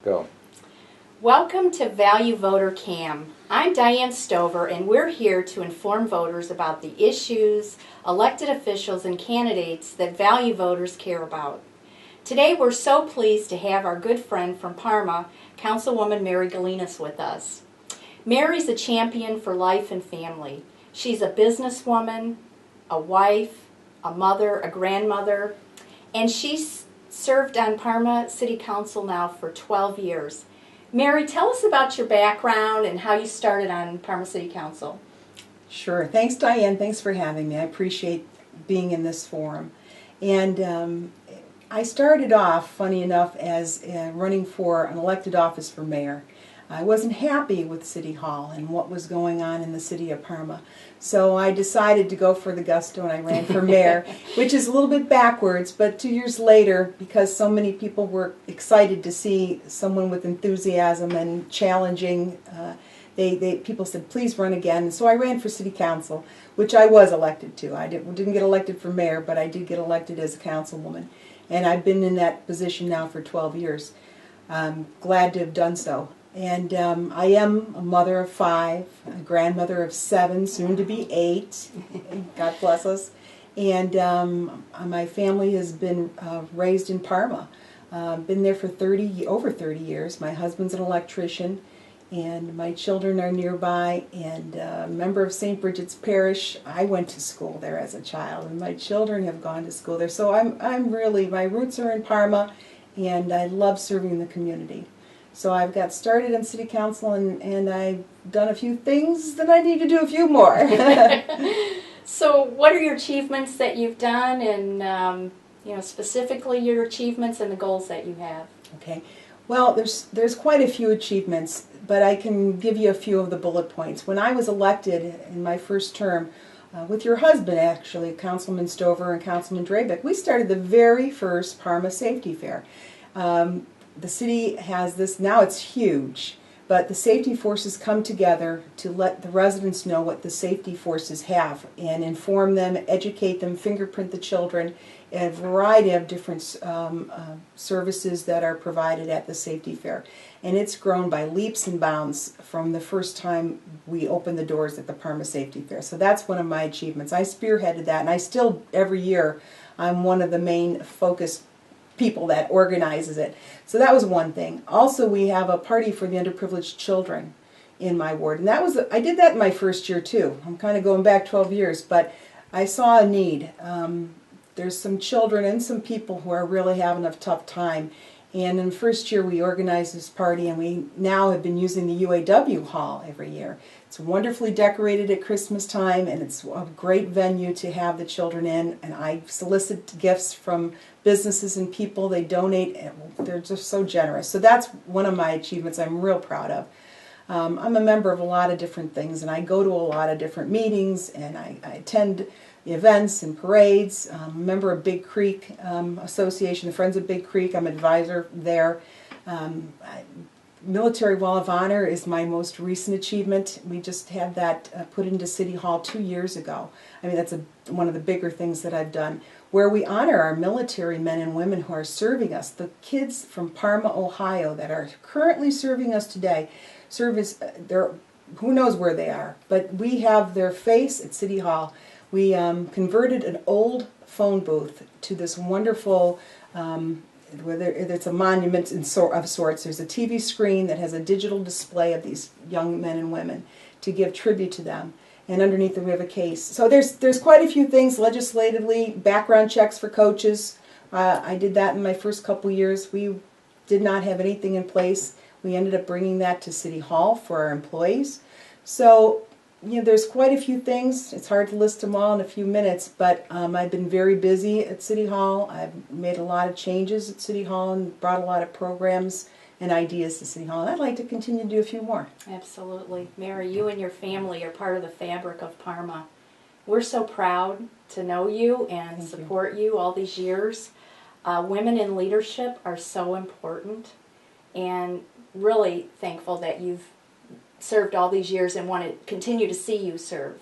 Go. Welcome to Value Voter Cam. I'm Diane Stover, and we're here to inform voters about the issues, elected officials, and candidates that value voters care about. Today we're so pleased to have our good friend from Parma, Councilwoman Mary Galinas, with us. Mary's a champion for life and family. She's a businesswoman, a wife, a mother, a grandmother, and she's served on Parma City Council now for 12 years. Mary, tell us about your background and how you started on Parma City Council. Sure. Thanks, Diane. Thanks for having me. I appreciate being in this forum. And I started off, funny enough, as running for an elected office for mayor. I wasn't happy with City Hall and what was going on in the city of Parma. So I decided to go for the gusto and I ran for mayor, which is a little bit backwards, but 2 years later, because so many people were excited to see someone with enthusiasm and challenging, people said, please run again. So I ran for city council, which I was elected to. I didn't get elected for mayor, but I did get elected as a councilwoman. And I've been in that position now for 12 years. I'm glad to have done so. And I am a mother of 5, a grandmother of 7, soon to be 8. God bless us. And my family has been raised in Parma. Been there for over 30 years. My husband's an electrician, and my children are nearby. And a member of St. Bridget's Parish. I went to school there as a child, and my children have gone to school there. So I'm really, my roots are in Parma, and I love serving the community. So I've got started on City Council, and I've done a few things, then I need to do a few more. So what are your achievements that you've done, and specifically your achievements and the goals that you have? Okay. Well, there's quite a few achievements, but I can give you a few of the bullet points. When I was elected in my first term, with your husband actually, Councilman Stover and Councilman Drabeck, we started the very first Parma Safety Fair. The city has this, now it's huge, but the safety forces come together to let the residents know what the safety forces have and inform them, educate them, fingerprint the children, and a variety of different services that are provided at the safety fair. And it's grown by leaps and bounds from the first time we opened the doors at the Parma Safety Fair. So that's one of my achievements. I spearheaded that, and I still, every year, I'm one of the main focus people that organizes it. So that was one thing. Also, we have a party for the underprivileged children in my ward, and I did that in my first year too. I'm kind of going back 12 years, but I saw a need. There's some children and some people who are really having a tough time, and in the first year we organized this party, and we now have been using the UAW hall every year. It's wonderfully decorated at Christmas time, and it's a great venue to have the children in, and I solicit gifts from businesses and people. They donate, and they're just so generous. So that's one of my achievements I'm real proud of. I'm a member of a lot of different things, and I go to a lot of different meetings, and I attend events and parades. I'm a member of Big Creek Association, the Friends of Big Creek. I'm an advisor there. Military Wall of Honor is my most recent achievement. We just had that put into City Hall 2 years ago. I mean, that's one of the bigger things that I've done, where we honor our military men and women who are serving us. The kids from Parma, Ohio that are currently serving us today, who knows where they are, but we have their face at City Hall. We converted an old phone booth to this wonderful whether it's a monument of sorts. There's a TV screen that has a digital display of these young men and women to give tribute to them. And underneath it we have a case. So there's quite a few things legislatively, background checks for coaches. I did that in my first couple years. We did not have anything in place. We ended up bringing that to City Hall for our employees. So there's quite a few things. It's hard to list them all in a few minutes, but I've been very busy at City Hall. I've made a lot of changes at City Hall and brought a lot of programs and ideas to City Hall, and I'd like to continue to do a few more. Absolutely. Mary, you and your family are part of the fabric of Parma. We're so proud to know you and support you all these years. Women in leadership are so important, and really thankful that you've served all these years and want to continue to see you serve.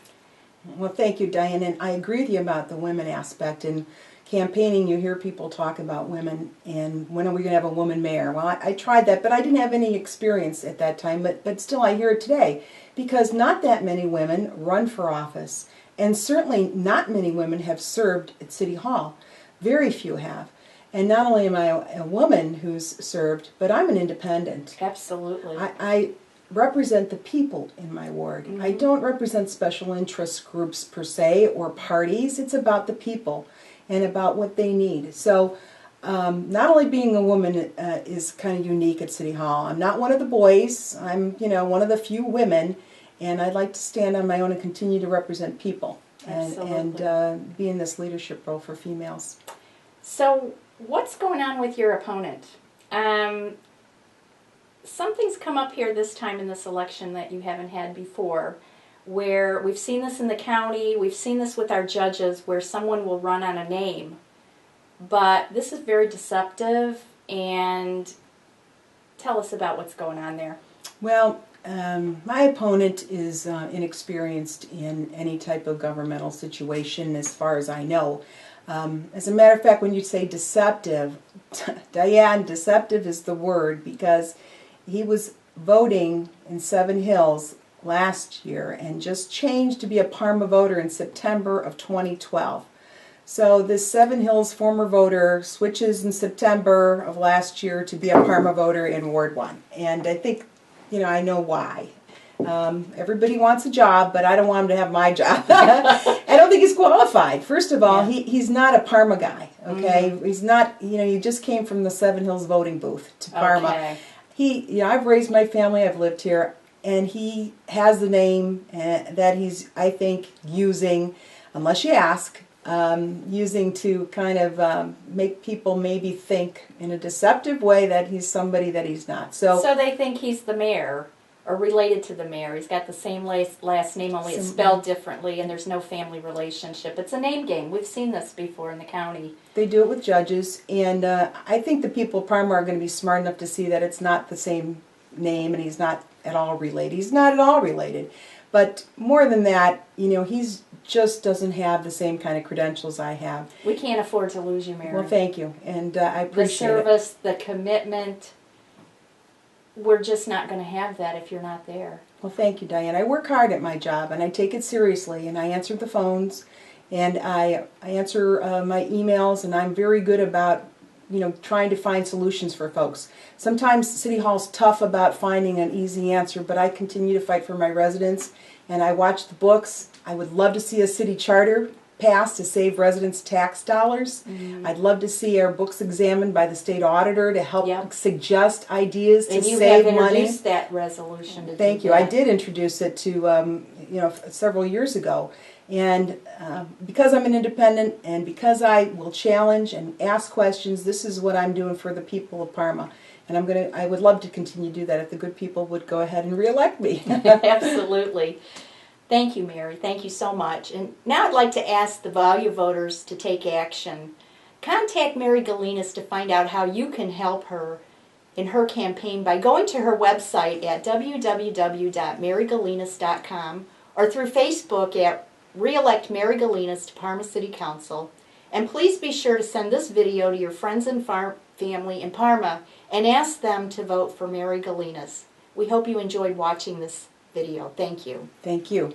Well, thank you, Diane, and I agree with you about the women aspect. And campaigning, you hear people talk about women and when are we going to have a woman mayor? Well, I tried that, but I didn't have any experience at that time, but still I hear it today because not that many women run for office, and certainly not many women have served at City Hall. Very few have. And not only am I a woman who's served, but I'm an independent. Absolutely. I represent the people in my ward. Mm-hmm. I don't represent special interest groups per se or parties. It's about the people and about what they need. So not only being a woman is kind of unique at City Hall. I'm not one of the boys. I'm one of the few women, and I'd like to stand on my own and continue to represent people and be in this leadership role for females. So what's going on with your opponent? Something's come up here this time in this election that you haven't had before, where we've seen this in the county, we've seen this with our judges, where someone will run on a name. But this is very deceptive, and tell us about what's going on there. Well, my opponent is inexperienced in any type of governmental situation as far as I know. As a matter of fact, when you say deceptive, Diane, deceptive is the word, because he was voting in Seven Hills last year and just changed to be a Parma voter in September of 2012. So this Seven Hills former voter switches in September of last year to be a Parma voter in Ward 1. And I think, I know why. Everybody wants a job, but I don't want him to have my job. I don't think he's qualified. First of all, he's not a Parma guy, okay? Mm-hmm. He's not, he just came from the Seven Hills voting booth to Parma. Okay. I've raised my family, I've lived here, and he has the name that he's, I think, using, unless you ask, using to kind of make people maybe think in a deceptive way that he's somebody that he's not. So they think he's the mayor, or related to the mayor. He's got the same last name, only it's spelled differently, and there's no family relationship. It's a name game. We've seen this before in the county. They do it with judges, and I think the people of Parma are going to be smart enough to see that it's not the same name, and he's not at all related. He's not at all related. But more than that, he's just doesn't have the same kind of credentials I have. We can't afford to lose you, Mary. Well, thank you, and I appreciate it. The service, the commitment, we're just not going to have that if you're not there. Well, thank you, Diane. I work hard at my job, and I take it seriously, and I answer the phones, and I answer my emails, and I'm very good about trying to find solutions for folks. Sometimes City Hall's tough about finding an easy answer, but I continue to fight for my residents, and I watch the books. I would love to see a city charter passed to save residents tax dollars. Mm-hmm. I'd love to see our books examined by the state auditor to help suggest ideas to save money. And you have introduced that resolution. Thank you. I did introduce it to several years ago. And because I'm an independent and because I will challenge and ask questions, this is what I'm doing for the people of Parma. And I would love to continue to do that if the good people would go ahead and reelect me. Absolutely. Thank you, Mary. Thank you so much. And now I'd like to ask the value voters to take action. Contact Mary Galinas to find out how you can help her in her campaign by going to her website at www.marygalinas.com or through Facebook at Reelect Mary Galinas to Parma City Council. And please be sure to send this video to your friends and family in Parma and ask them to vote for Mary Galinas. We hope you enjoyed watching this video. Thank you. Thank you.